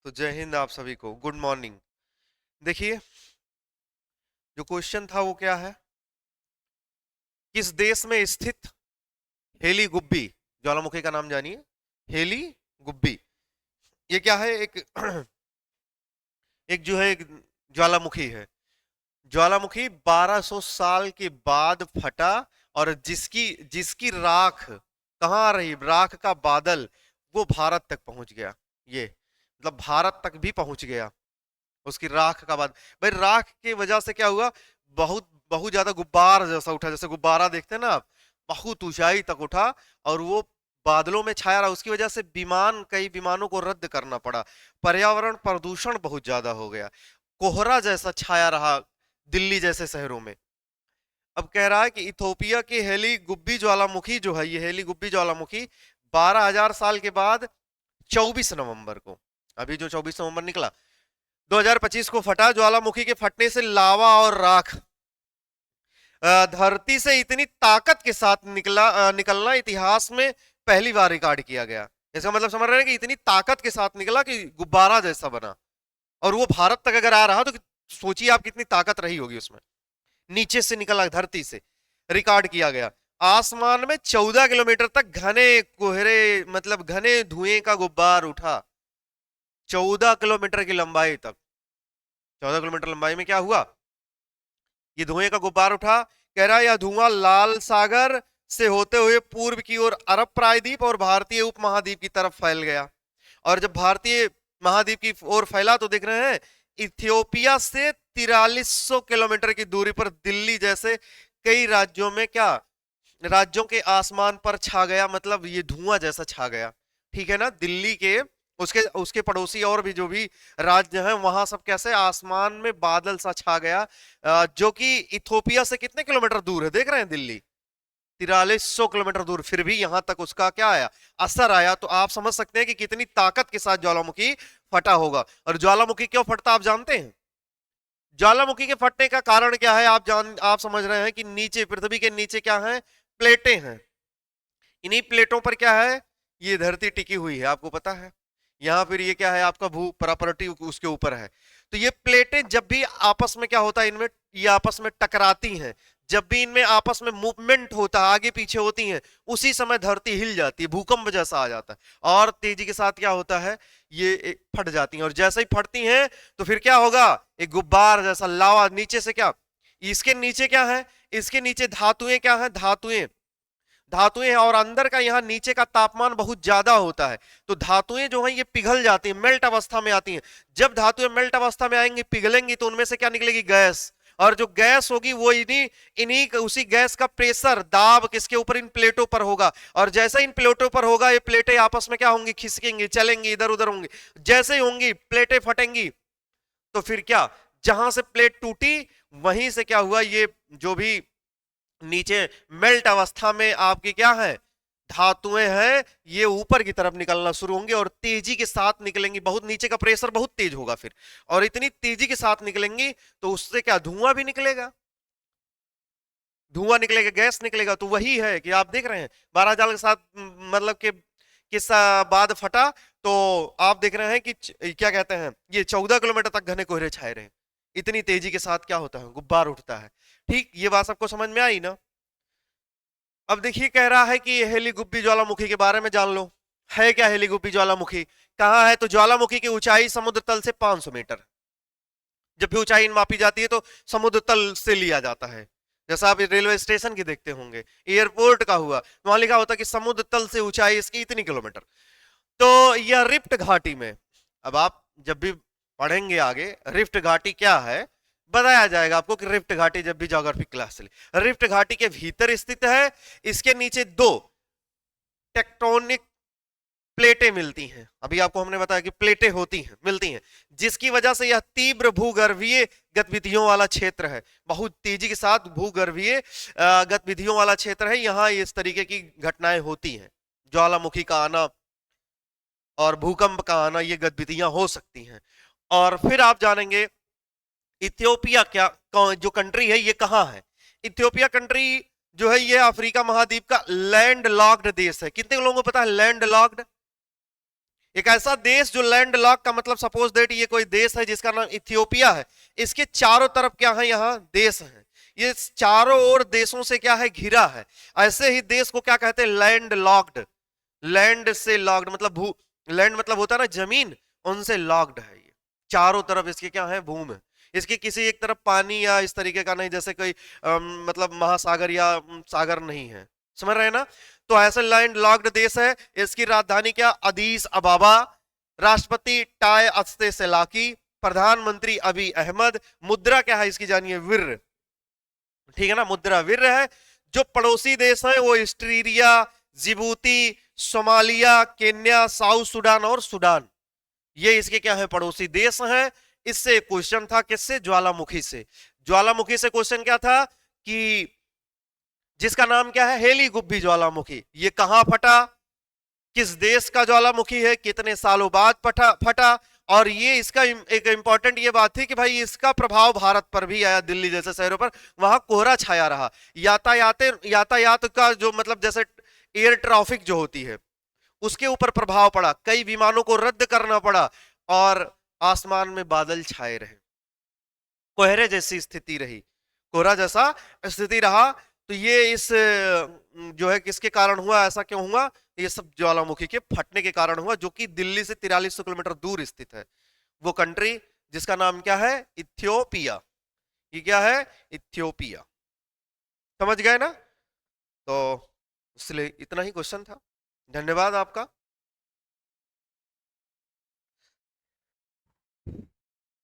तो जय हिंद आप सभी को, गुड मॉर्निंग। देखिए, जो क्वेश्चन था वो क्या है? किस देश में स्थित हेली गुब्बी ज्वालामुखी का नाम जानिए। हेली गुब्बी, ये क्या है? एक एक जो है, एक ज्वालामुखी है। ज्वालामुखी 1200 साल के बाद फटा, और जिसकी जिसकी राख कहाँ रही, राख का बादल, वो भारत तक पहुंच गया। ये मतलब भारत तक भी पहुंच गया उसकी राख का बाद। भाई, राख की वजह से क्या हुआ? बहुत बहुत ज्यादा गुब्बार जैसा उठा, जैसे गुब्बारा देखते हैं ना आप, बहुत ऊंचाई तक उठा। और वो बादलों में छाया रहा, उसकी वजह से कई विमानों को रद्द करना पड़ा। पर्यावरण प्रदूषण बहुत ज्यादा हो गया, कोहरा जैसा छाया रहा दिल्ली जैसे शहरों में। अब कह रहा है कि इथोपिया की हेली गुब्बी ज्वालामुखी जो है, ये हेली गुब्बी ज्वालामुखी 12,000 साल के बाद 24 नवंबर को, अभी जो 24 नवंबर निकला 2025 को फटा। ज्वालामुखी के फटने से लावा और राख धरती से इतनी ताकत के साथ निकलना इतिहास में पहली बार रिकॉर्ड किया गया। इसका मतलब समझ रहे हैं कि इतनी ताकत के साथ निकला कि गुब्बारा जैसा बना। और वो भारत तक अगर आ रहा तो सोचिए आप कितनी ताकत रही होगी उसमें। नीचे से निकला, धरती से रिकॉर्ड किया गया। आसमान में 14 किलोमीटर तक घने कोहरे, मतलब घने धुएं का गुब्बार उठा। 14 किलोमीटर की लंबाई तक। 14 किलोमीटर लंबाई में क्या हुआ? ये धुएं का गुब्बार उठा। कह रहा है यह धुआं लाल सागर से होते हुए पूर्व की ओर अरब प्रायद्वीप और भारतीय उपमहाद्वीप की तरफ फैल गया। और जब भारतीय महाद्वीप की ओर फैला तो देख रहे हैं इथियोपिया से 4300 किलोमीटर की दूरी पर दिल्ली जैसे कई राज्यों में क्या, राज्यों के आसमान पर छा गया। मतलब ये धुआं जैसा छा गया, ठीक है ना। दिल्ली के उसके उसके पड़ोसी और भी जो भी राज्य हैं वहां सब कैसे आसमान में बादल सा छा गया। जो कि इथोपिया से कितने किलोमीटर दूर है, देख रहे हैं दिल्ली 4300 किलोमीटर दूर, फिर भी यहां तक उसका क्या आया, असर आया। तो आप समझ सकते हैं कि कितनी ताकत के साथ ज्वालामुखी फटा होगा। और ज्वालामुखी क्यों फटता आप जानते हैं? ज्वालामुखी के फटने का कारण क्या है? आप समझ रहे हैं कि नीचे, पृथ्वी के नीचे क्या है? प्लेटें हैं। इन्हीं प्लेटों पर क्या है? ये धरती टिकी हुई है, आपको पता है। यहाँ फिर ये क्या है? आपका भू प्रॉपर्टी उसके ऊपर है। तो ये प्लेटें जब भी आपस में क्या होता है, इनमें ये आपस में टकराती हैं, जब भी इनमें आपस में मूवमेंट होता है, आगे पीछे होती हैं, उसी समय धरती हिल जाती है, भूकंप जैसा आ जाता है। और तेजी के साथ क्या होता है, ये फट जाती हैं। और जैसे ही फटती हैं तो फिर क्या होगा? एक गुब्बार जैसा लावा नीचे से क्या, इसके नीचे क्या है? इसके नीचे धातुएं क्या है? धातुएं धातुएं हैं, और अंदर का यहाँ नीचे का तापमान बहुत ज्यादा होता है। तो धातुएं जो है ये पिघल जाती हैं, मेल्ट अवस्था में आती हैं। जब धातुएं मेल्ट अवस्था में आएंगी, पिघलेंगी, तो उनमें से क्या निकलेगी? गैस। और जो गैस होगी वो इन्हीं इन्हीं उसी गैस का प्रेशर, दाब किसके ऊपर? इन प्लेटों पर होगा। और जैसे इन प्लेटों पर होगा, ये प्लेटें आपस में क्या होंगी? खिसकेंगी, चलेंगी, इधर उधर होंगी। जैसे ही होंगी प्लेटें फटेंगी, तो फिर क्या, जहां से प्लेट टूटी वहीं से क्या हुआ, ये जो भी नीचे मेल्ट अवस्था में आपकी क्या है, धातुएं हैं, ये ऊपर की तरफ निकलना शुरू होंगे और तेजी के साथ निकलेंगी। बहुत नीचे का प्रेशर बहुत तेज होगा फिर, और इतनी तेजी के साथ निकलेंगी तो उससे क्या, धुआं भी निकलेगा। धुआं निकलेगा, गैस निकलेगा। तो वही है कि आप देख रहे हैं 12 जाल के साथ, मतलब कि किस बाद फटा। तो आप देख रहे हैं कि क्या कहते हैं, ये 14 किलोमीटर तक घने कोहरे छाए रहे। इतनी तेजी के साथ क्या होता है, गुब्बार उठता है। ठीक, ये बात सबको समझ में आई ना? अब देखिए, कह रहा है कि हेलीगुब्बी ज्वालामुखी के बारे में जान लो। है क्या हेलीगुब्बी ज्वालामुखी? कहाँ है? तो ज्वालामुखी की ऊंचाई समुद्र तल से 500 मीटर। जब भी ऊंचाई मापी जाती है तो समुद्र तल से लिया जाता है। जैसा आप रेलवे स्टेशन की देखते होंगे, एयरपोर्ट का हुआ, वहां लिखा होता है कि समुद्र तल से ऊंचाई इसकी इतनी किलोमीटर। तो यह रिफ्ट घाटी में, अब आप जब भी पढ़ेंगे आगे रिफ्ट घाटी क्या है, बताया जाएगा आपको कि रिफ्ट घाटी जब भी ज्योग्राफी क्लास चले। रिफ्ट घाटी के भीतर स्थित है। इसके नीचे दो टेक्टोनिक प्लेटें मिलती हैं। अभी आपको हमने बताया कि प्लेटें होती हैं, मिलती हैं, जिसकी वजह से यह तीव्र भूगर्भीय गतिविधियों वाला क्षेत्र है। बहुत तेजी के साथ भूगर्भीय गतिविधियों वाला क्षेत्र है। यहाँ इस तरीके की घटनाएं होती हैं, ज्वालामुखी का आना और भूकंप का आना, ये गतिविधियां हो सकती हैं। और फिर आप जानेंगे इथियोपिया क्या, जो कंट्री है ये कहाँ है। इथियोपिया कंट्री जो है ये अफ्रीका महाद्वीप का लैंड लॉक्ड देश है। कितने लोगों को पता है लैंड लॉक्ड? एक ऐसा देश जो लैंड लॉक का मतलब सपोज दैट ये कोई देश है जिसका नाम इथियोपिया है, इसके चारों तरफ क्या है, यहाँ देश है, ये चारों ओर देशों से क्या है, घिरा है। ऐसे ही देश को क्या कहते हैं, लैंड लॉक्ड। लैंड से लॉक्ड मतलब भू, लैंड मतलब होता है ना जमीन, उनसे लॉक्ड है ये। चारों तरफ इसके क्या है, भूमि है। इसकी किसी एक तरफ पानी या इस तरीके का नहीं, जैसे कोई मतलब महासागर या सागर नहीं है, समझ रहे हैं ना। तो ऐसे लैंड लॉक्ड देश है। इसकी राजधानी क्या, अदीस अबाबा। राष्ट्रपति टाय अत्से सेलाकी। प्रधानमंत्री अभी अहमद। मुद्रा क्या है इसकी, जानिए, विर, ठीक है ना, मुद्रा विर है। जो पड़ोसी देश है वो Australia, Djibouti, Somalia, Kenya, south Sudan और सुडान, ये इसके क्या है, पड़ोसी देश हैं। इससे क्वेश्चन था किससे, ज्वालामुखी से। ज्वालामुखी से क्वेश्चन क्या था कि जिसका नाम क्या है, हेली गुब्बी ज्वालामुखी, ये कहां फटा, किस देश का ज्वालामुखी है, कितने सालों बाद फटा। और ये इसका एक इंपॉर्टेंट ये बात थी कि भाई इसका प्रभाव भारत पर भी आया, दिल्ली जैसे शहरों पर, वहां कोहरा छाया रहा। यातायात का जो मतलब जैसे एयर ट्रैफिक जो होती है उसके ऊपर प्रभाव पड़ा, कई विमानों को रद्द करना पड़ा, और आसमान में बादल छाए रहे, कोहरे जैसी स्थिति रही, कोहरा जैसा स्थिति रहा। तो ये इस जो है किसके कारण हुआ, ऐसा क्यों हुआ, ये सब ज्वालामुखी के फटने के कारण हुआ, जो कि दिल्ली से 4300 किलोमीटर दूर स्थित है। वो कंट्री जिसका नाम क्या है, इथियोपिया। ये क्या है, इथियोपिया। समझ गए ना। तो इसलिए इतना ही क्वेश्चन था। धन्यवाद आपका।